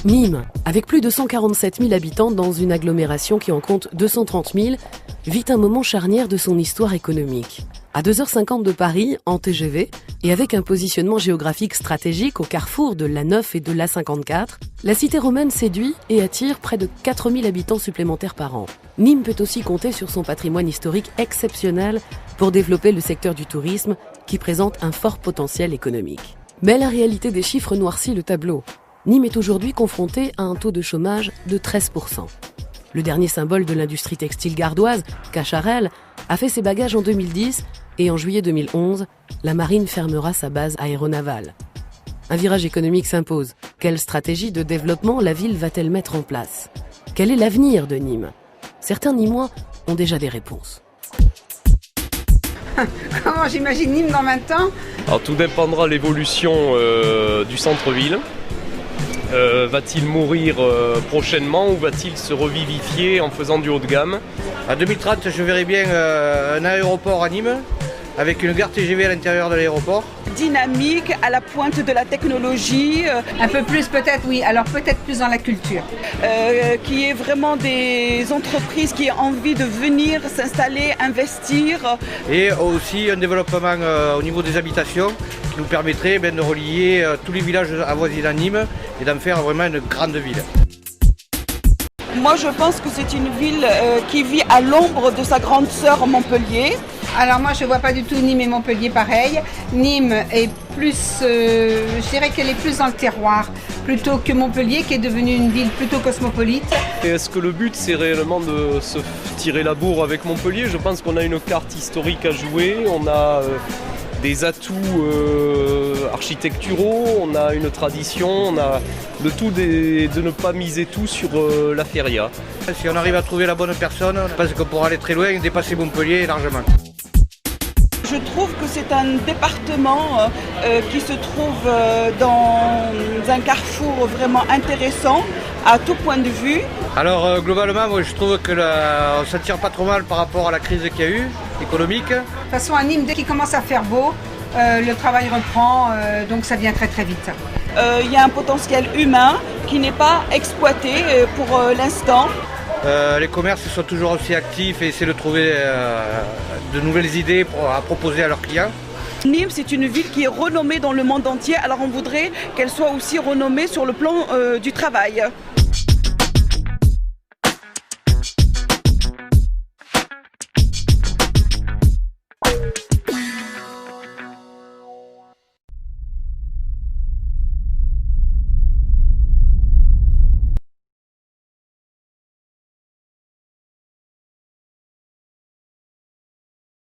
Nîmes, avec plus de 147 000 habitants dans une agglomération qui en compte 230 000, vit un moment charnière de son histoire économique. À 2h50 de Paris, en TGV, et avec un positionnement géographique stratégique au carrefour de l'A9 et de l'A54, la cité romaine séduit et attire près de 4 000 habitants supplémentaires par an. Nîmes peut aussi compter sur son patrimoine historique exceptionnel pour développer le secteur du tourisme qui présente un fort potentiel économique. Mais la réalité des chiffres noircit le tableau. Nîmes est aujourd'hui confronté à un taux de chômage de 13%. Le dernier symbole de l'industrie textile gardoise, Cacharel, a fait ses bagages en 2010 et en juillet 2011, la marine fermera sa base aéronavale. Un virage économique s'impose. Quelle stratégie de développement la ville va-t-elle mettre en place ? Quel est l'avenir de Nîmes ? Certains Nîmois ont déjà des réponses. Comment j'imagine Nîmes dans 20 ans ? Alors tout dépendra de l'évolution du centre-ville. Va-t-il mourir prochainement ou va-t-il se revivifier en faisant du haut de gamme ? En 2030, je verrai bien un aéroport à Nîmes avec une gare TGV à l'intérieur de l'aéroport. Dynamique, à la pointe de la technologie. Un peu plus peut-être, oui. Alors peut-être plus dans la culture. Qui est vraiment des entreprises qui ont envie de venir s'installer, investir. Et aussi un développement au niveau des habitations qui nous permettrait de relier tous les villages avoisinants Nîmes et d'en faire vraiment une grande ville. Moi je pense que c'est une ville qui vit à l'ombre de sa grande sœur Montpellier. Alors moi je ne vois pas du tout Nîmes et Montpellier pareil. Nîmes est plus, je dirais qu'elle est plus dans le terroir, plutôt que Montpellier qui est devenue une ville plutôt cosmopolite. Et est-ce que le but c'est réellement de se tirer la bourre avec Montpellier ? Je pense qu'on a une carte historique à jouer, on a des atouts architecturaux, on a une tradition, on a le tout de ne pas miser tout sur la feria. Si on arrive à trouver la bonne personne, je pense qu'on pourra aller très loin et dépasser Montpellier largement. Je trouve que c'est un département qui se trouve dans un carrefour vraiment intéressant à tout point de vue. Alors globalement, moi, je trouve qu'on ne s'en tire pas trop mal par rapport à la crise qu'il y a eu, économique. De toute façon à Nîmes, dès qu'il commence à faire beau, le travail reprend, donc ça vient très très vite. Il y a un potentiel humain qui n'est pas exploité pour l'instant. Les commerces sont toujours aussi actifs et essaient de trouver de nouvelles idées à proposer à leurs clients. Nîmes, c'est une ville qui est renommée dans le monde entier, alors on voudrait qu'elle soit aussi renommée sur le plan du travail.